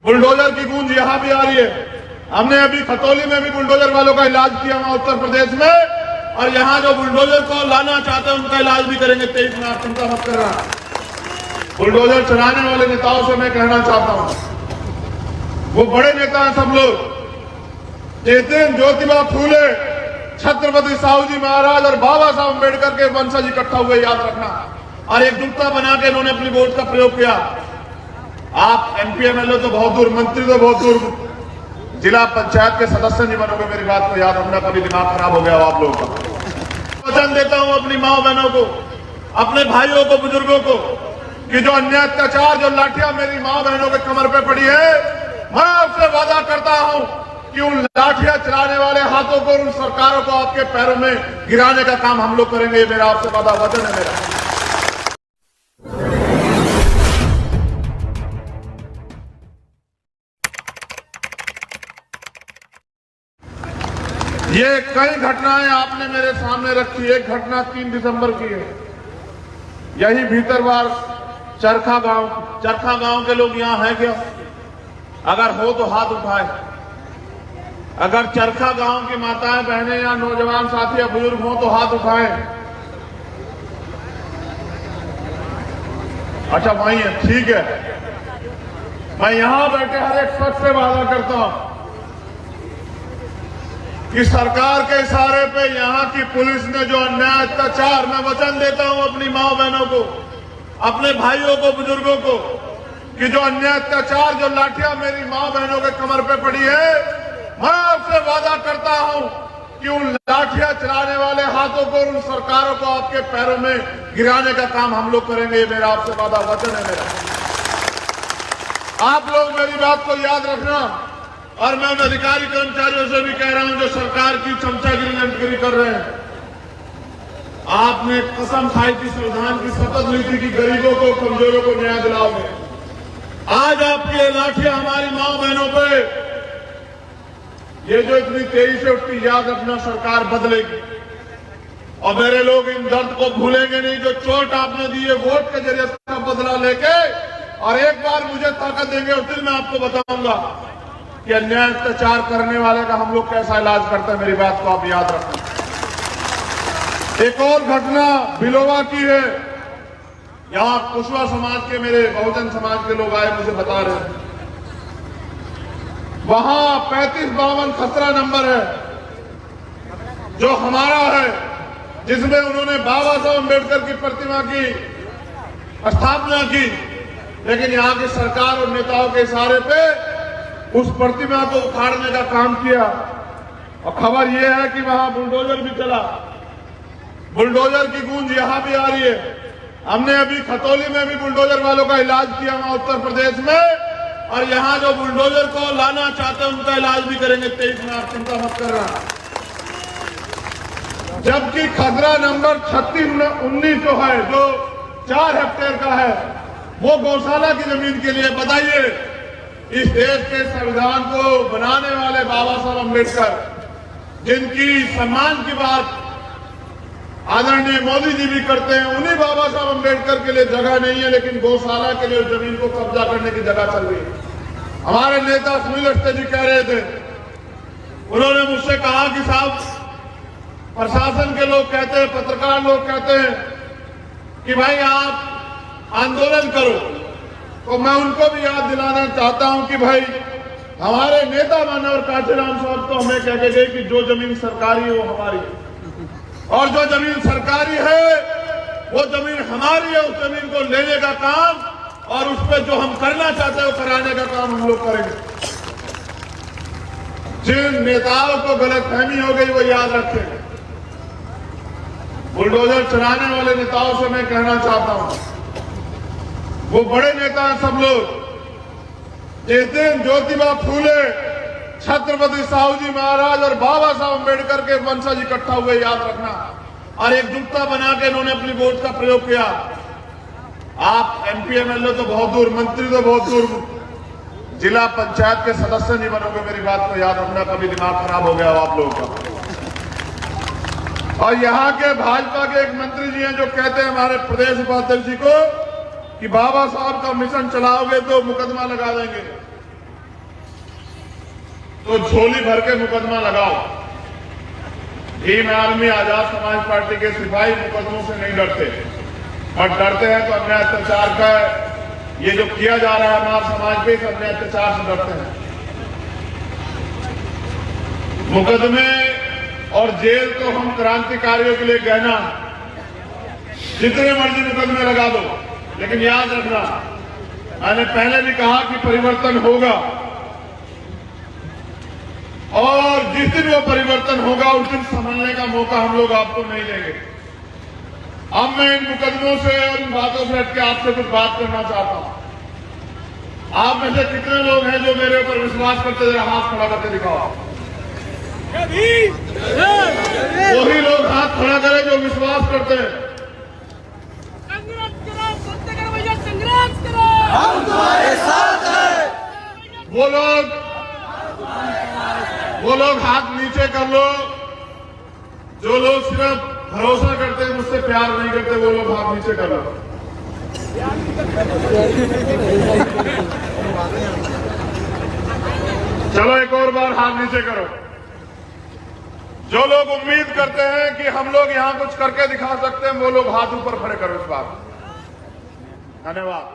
Bulldozer की गूंज यहां भी आ रही है। हमने अभी खतौली में भी बुलडोजर वालों का इलाज किया वहां उत्तर प्रदेश में, और यहां जो बुलडोजर को लाना चाहते हैं उनका इलाज भी करेंगे 23 में। आप चिंता मत करना। बुलडोजर चलाने वाले नेताओं से मैं कहना चाहता हूं, वो बड़े नेता हैं सब लोग। जिस दिन ज्योतिबा फूले, छत्रपति साहू जी महाराज और बाबा साहब अम्बेडकर के वंशज इकट्ठा हुए, याद रखना, और एक एकजुटता बना के इन्होंने अपनी वोट का प्रयोग किया। आप एमपी एमएलए तो बहुत दूर, मंत्री तो बहुत दूर, जिला पंचायत के सदस्य नहीं बनोगे। मेरी बात को याद रखना, कभी दिमाग खराब हो गया हो आप लोगों का। वचन देता हूं अपनी माओ बहनों को, अपने भाइयों को, बुजुर्गों को, कि जो अन्याय अत्याचार, जो लाठियां मेरी माओ बहनों के कमर पे पड़ी है, मैं आपसे वादा करता हूं कि उन लाठियां चलाने वाले हाथों को, उन सरकारों को आपके पैरों में गिराने का काम हम लोग करेंगे। ये मेरा आपसे वादा, वचन है मेरा। ये कई घटनाएं आपने मेरे सामने रखी। एक घटना 3 दिसंबर की है, यही भीतरवार चरखा गांव के लोग यहां हैं क्या? अगर हो तो हाथ उठाए। अगर चरखा गांव की माताएं, बहनें या नौजवान साथी या बुजुर्ग हो तो हाथ उठाएं। अच्छा वही है, ठीक है। मैं यहां बैठे हर एक शख्स से वादा करता हूं कि सरकार के इशारे पे यहां की पुलिस ने जो अन्याय अत्याचार, मैं वचन देता हूं अपनी माओ बहनों को, अपने भाइयों को, बुजुर्गों को, कि जो अन्याय अत्याचार, जो लाठियां मेरी माओ बहनों के कमर पे पड़ी है, मैं आपसे वादा करता हूं कि उन लाठियां चलाने वाले हाथों को, उन सरकारों को आपके पैरों में गिराने का काम हम लोग करेंगे। ये मेरा आपसे वादा, वचन है मेरा। आप लोग मेरी बात को याद रखना, और मैं उन अधिकारी कर्मचारियों से भी कह रहा हूं जो सरकार की चमचागिरी लंटगिरी कर रहे हैं। आपने कसम खाई थी, संविधान की शपथ ली थी कि गरीबों को, कमजोरों को न्याय दिलाओगे। आज आपकी ये लाठियां हमारी मां बहनों पे, ये जो इतनी तेजी से उठती, याद रखना सरकार बदलेगी, और मेरे लोग इन दर्द को भूलेंगे नहीं। जो चोट आपने दी है वोट के जरिए उसका बदला लेके, और एक बार मुझे ताकत देंगे उस दिन मैं आपको बताऊंगा कि अन्याय अत्याचार करने वाले का हम लोग कैसा इलाज करते हैं। मेरी बात को आप याद रखना। एक और घटना बिलोवा की है। यहां कुशवा समाज के, मेरे बहुजन समाज के लोग आए, मुझे बता रहे हैं वहां 3552 खसरा नंबर है जो हमारा है, जिसमें उन्होंने बाबा साहब अम्बेडकर की प्रतिमा की स्थापना की, लेकिन यहां की सरकार और नेताओं के इशारे पे उस प्रतिमा को उखाड़ने का काम किया। और खबर यह है कि वहां बुलडोजर भी चला। बुलडोजर की गूंज यहां भी आ रही है। हमने अभी खतौली में भी बुलडोजर वालों का इलाज किया वहां उत्तर प्रदेश में, और यहां जो बुलडोजर को लाना चाहते हैं उनका इलाज भी करेंगे 23 में। आप चिंता मत करना। जबकि खसरा नंबर 3619 जो है, जो 4 हेक्टेयर का है, वो गौशाला की जमीन के लिए। बताइए, इस देश के संविधान को बनाने वाले बाबा साहब अम्बेडकर, जिनकी सम्मान की बात आदरणीय मोदी जी भी करते हैं, उन्हीं बाबा साहब अम्बेडकर के लिए जगह नहीं है, लेकिन गौशाला के लिए जमीन को कब्जा करने की जगह चल रही है। हमारे नेता सुनील अवस्थी जी कह रहे थे, उन्होंने मुझसे कहा कि साहब, प्रशासन के लोग कहते हैं, पत्रकार लोग कहते हैं कि भाई आप आंदोलन करो, तो मैं उनको भी याद दिलाना चाहता हूं कि भाई हमारे नेता मानवर कांचीराम साहब तो हमें कह के गए कि जो जमीन सरकारी है वो हमारी है, और जो जमीन सरकारी है वो जमीन हमारी है। उस जमीन को लेने का काम और उस पर जो हम करना चाहते हैं वो कराने का काम हम लोग करेंगे। जिन नेताओं को गलतफहमी हो गई वो याद रखें। बुलडोजर चलाने वाले नेताओं से मैं कहना चाहता हूं, वो बड़े नेता हैं सब लोग। जिस दिन ज्योतिबा फूले, छत्रपति साहू जी महाराज और बाबा साहब अम्बेडकर के वंशज इकट्ठा हुए, याद रखना, और एक एकजुटता बना के इन्होंने अपनी वोट का प्रयोग किया। आप एमपी एमएलए तो बहुत दूर, मंत्री तो बहुत दूर, जिला पंचायत के सदस्य नहीं बनोगे। मेरी बात को याद रखना, कभी दिमाग खराब हो गया हो आप लोगों का। और यहां के भाजपा के एक मंत्री जी हैं जो कहते हैं हमारे प्रदेश उपाध्यक्ष जी को कि बाबा साहब का मिशन चलाओगे तो मुकदमा लगा देंगे। तो झोली भर के मुकदमा लगाओ। भीम आर्मी आजाद समाज पार्टी के सिपाही मुकदमों से नहीं डरते, और डरते हैं तो अन्याय अत्याचार का ये जो किया जा रहा है हमारे समाज पे, इस अन्याय अत्याचार से डरते हैं। मुकदमे और जेल तो हम क्रांतिकारियों के लिए गहना, जितने मर्जी मुकदमे लगा दो, लेकिन याद रखना, मैंने पहले भी कहा कि परिवर्तन होगा, और जिस दिन वो परिवर्तन होगा उस दिन संभलने का मौका हम लोग आपको नहीं देंगे। अब मैं इन मुकदमों से और इन बातों से हटके आपसे कुछ बात करना चाहता हूं। आप में से कितने लोग हैं जो मेरे ऊपर विश्वास करते, जरा हाथ खड़ा करके दिखाओ। वही लोग हाथ खड़ा करें जो विश्वास करते हैं। संघर्ष करो, हम तुम्हारे साथ हैं। वो लोग हाथ नीचे कर लो। जो लोग सिर्फ भरोसा करते हैं, मुझसे प्यार नहीं करते, वो लोग हाथ नीचे कर लो। चलो एक और बार हाथ नीचे करो। जो लोग उम्मीद करते हैं कि हम लोग यहां कुछ करके दिखा सकते हैं, वो लोग हाथ ऊपर खड़े करो इस बार। धन्यवाद।